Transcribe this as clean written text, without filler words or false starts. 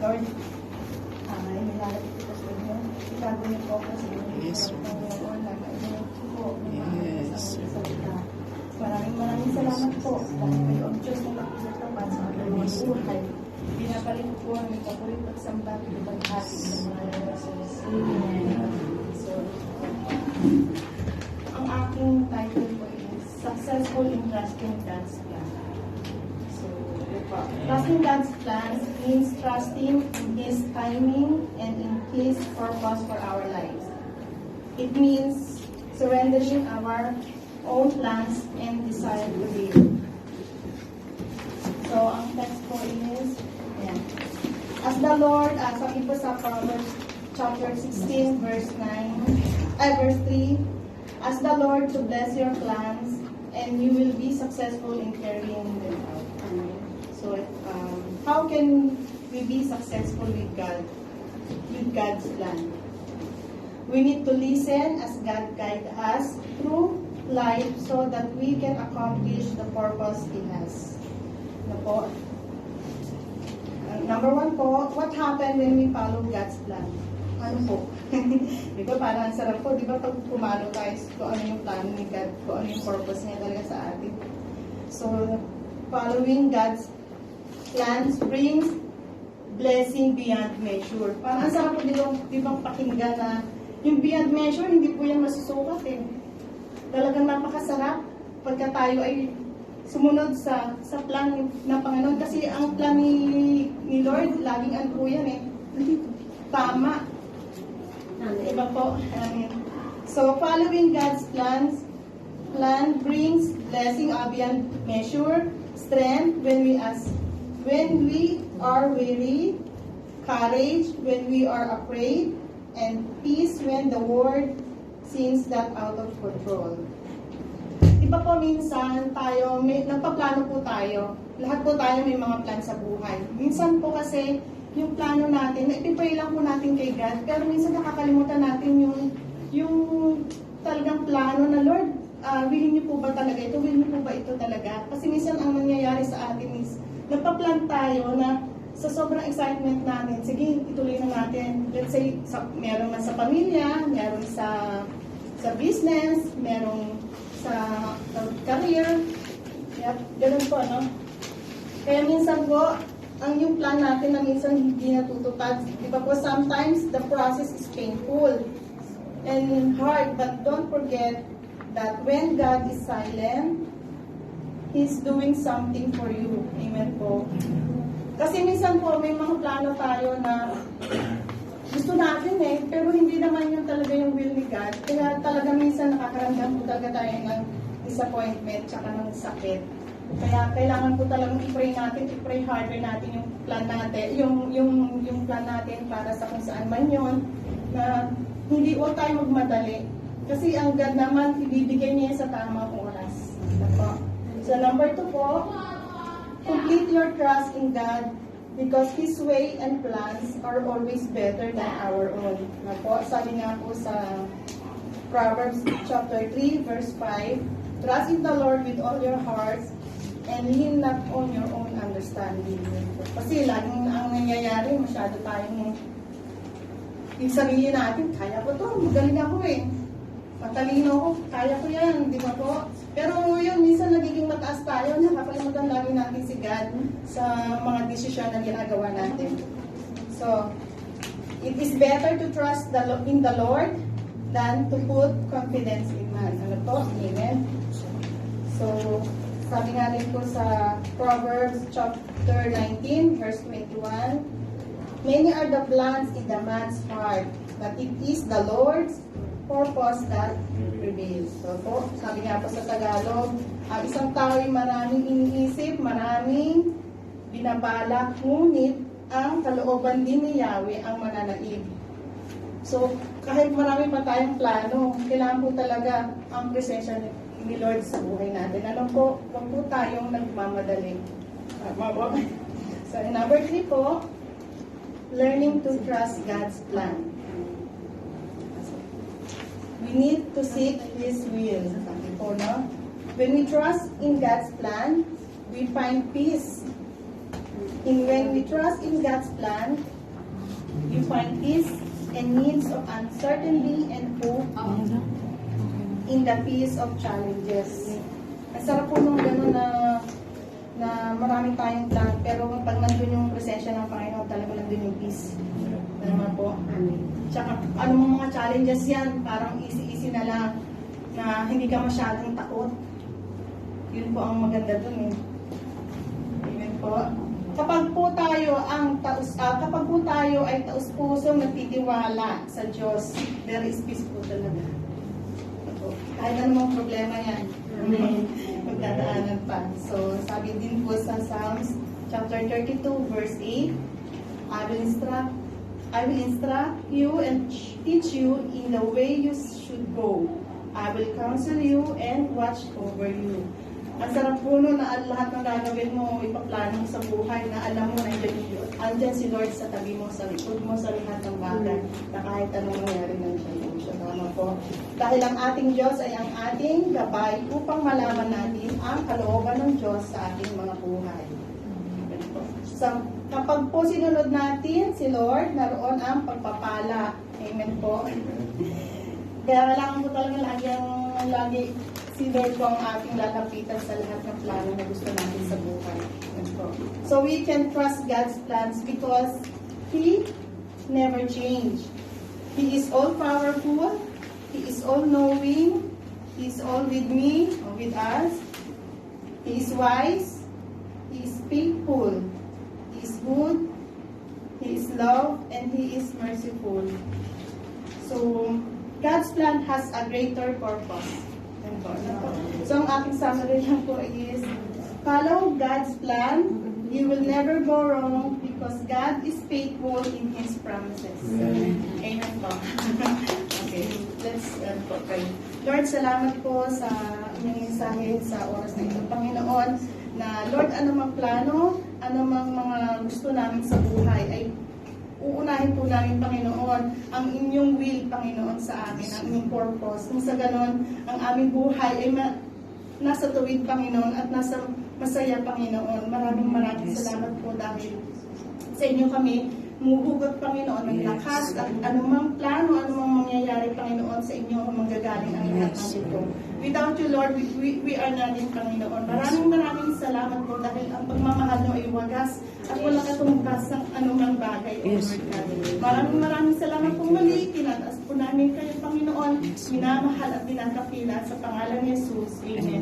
Lord, nilalapit ko sa inyo. Itago niyo po ako sa inyo. Yes, Panginoon, nag-ayun po. Yes. Maraming salamat po. Dahil kayo ang Diyos na nakikitapat sa aking mga buhay. Binabalik po ang ikapulit at sambat at paghati ng mga nalasos. So, ang aking title po is Successful in Trusting God's Plan. So, trusting God's plans means trusting in His timing and in His purpose for our lives. It means surrendering our own plans and desire to live. So, ang text po is, ayan. As the Lord, sabi po sa Proverbs chapter 16, verse 3, as the Lord to bless your plans, and you will be successful in carrying them out. So, how can we be successful with God, with God's plan? We need to listen as God guides us through life so that we can accomplish the purpose He has. Ano po? Number 1 po, what happened when we follow God's plan? Ano po? Di ba parang sarap po, di ba pag pumalo tayo kung ano yung plano ni God, kung ano yung purpose niya talaga sa atin. So, following God's plans brings blessing beyond measure. Parang ang sarap po di bang pakinggan na yung beyond measure, hindi po yan masusukat eh. Talagang napakasarap pagka tayo ay sumunod sa plan ng Panginoon. Kasi ang plan ni Lord, laging ano po yan eh. Tama. Diba po? So, following God's plan brings blessing beyond measure, strength when we are weary, courage when we are afraid, and peace when the world seems that out of control. Diba po minsan tayo, nagpaplano po tayo. Lahat po tayo may mga plan sa buhay. Minsan po kasi yung plano natin, ipipray lang po natin kay God, pero minsan nakakalimutan natin yung talagang plano na, Lord, willing niyo po ba talaga ito? Willing niyo po ba ito talaga? Kasi minsan ang nangyayari sa atin is, nagpa-plan tayo na sa sobrang excitement natin, sige, ituloy na natin. Let's say, meron man sa pamilya, meron sa business, meron sa career. Yep, ganun po, no? Kaya minsan po, ang yung plan natin na minsan hindi natutupad. Di ba po, sometimes the process is painful and hard, but don't forget that when God is silent, He's doing something for you. Amen po. Kasi minsan po, may mga plano tayo na gusto natin eh, pero hindi naman yun talaga yung will ni God. Kaya talaga minsan nakakaramdam po talaga tayo ng disappointment tsaka ng sakit. Kaya kailangan po talagang i-pray natin, i-pray harder natin yung plan natin, yung plan natin para sa kung saan man yun, na hindi huwag tayo magmadali. Kasi ang God naman, ibibigay niya sa tamang oras. So number 2 po, complete your trust in God because His way and plans are always better than our own. Sabi nga po sa Proverbs chapter 3 verse 5, trust in the Lord with all your hearts and lean not on your own understanding. Kasi laging ang nangyayari, masyado tayong yung sarili natin, kaya ko to, magaling ako eh. Matalino ko, kaya ko yan, di ba po? Pero yun, minsan nagiging mataas tayo, nakakalimutan lagi natin si God sa mga desisyon na ginagawa natin. So, it is better to trust in the Lord than to put confidence in man. Ano po? Amen? So, sabi nga rin po sa Proverbs chapter 19, verse 21, many are the plans in the man's heart, but it is the Lord's purpose that prevails. So po, sabi nga po sa Tagalog, ang isang tao ay maraming iniisip, maraming binabalak, ngunit ang kalooban din ni Yahweh ang mananaig. So, kahit marami pa tayong plano, kailangan po talaga ang presensya ni Lord sa buhay natin. Ano po, huwag po tayong nagmamadali. So, number 3 po, learning to trust God's plan. We need to seek His will. Sabi po, no? When we trust in God's plan, we find peace. And when we trust in God's plan, you find peace and needs of uncertainty and hope in the peace of challenges. Ang sarap po nung gano'n na maraming tayong plan, pero pag nandun yung presensya ng Panginoon, talaga nandun yung peace. Ano naman po? Tsaka, anong mga challenges yan, parang easy-easy na lang, na hindi ka masyadong takot. Yun po ang maganda dun eh. Amen po. Kapag po tayo ay taus-pusong nagtitiwala sa Diyos, there is peace po talaga. Kahit anong problema yan, magdadaanan pa. So, sabi din po sa Psalms chapter 32, verse 8, I will instruct you and teach you in the way you should go. I will counsel you and watch over you. Ang sarap po nun na lahat ng gagawin mo, ipaplano mo sa buhay, na alam mo na andyan si Lord sa tabi mo, sa likod mo, sa lahat ng bagay, na kahit anong nangyari nandiyan po siya. Tama po. Dahil ang ating Diyos ay ang ating gabay upang malaman natin ang kalooban ng Diyos sa ating mga buhay. So, kapag po sinunod natin si Lord, naroon ang pagpapala. Amen po. Kaya kailangan po talaga lagi si Lord po ang ating lalapitan sa lahat ng plano na gusto natin sa buhay. So we can trust God's plans because He never change. He is all-powerful. He is all-knowing. He is all with me, or with us. He is wise. He is faithful. He is good. He is love. And He is merciful. So, God's plan has a greater purpose. So, ang aking summary lang po is, follow God's plan. You will never go wrong because God is faithful in His promises. Amen po. Okay, let's pray. Lord, salamat po sa inyong mensahe sa oras na ito. Panginoon, na Lord, anumang plano, anumang mga gusto namin sa buhay ay uunahin po namin, Panginoon, ang inyong will, Panginoon, sa amin, ang inyong purpose. Kung sa ganon, ang aming buhay ay nasa tuwid, Panginoon, at nasa masaya, Panginoon. Maraming salamat po dahil sa inyo kami muhugot, Panginoon, ng lakas at anumang plano, anumang mangyayari, Panginoon, sa inyo manggagaling ang lahat ng ito. Without you, Lord, we are nothing, Panginoon. Maraming salamat po dahil ang pagmamahal nyo ay wagas at walang katumbas ng anumang bagay, O Lord God. Maraming salamat po muli. Tinataas po namin kayo, Panginoon. Minamahal at binakapila sa pangalan ni Jesus. Amen.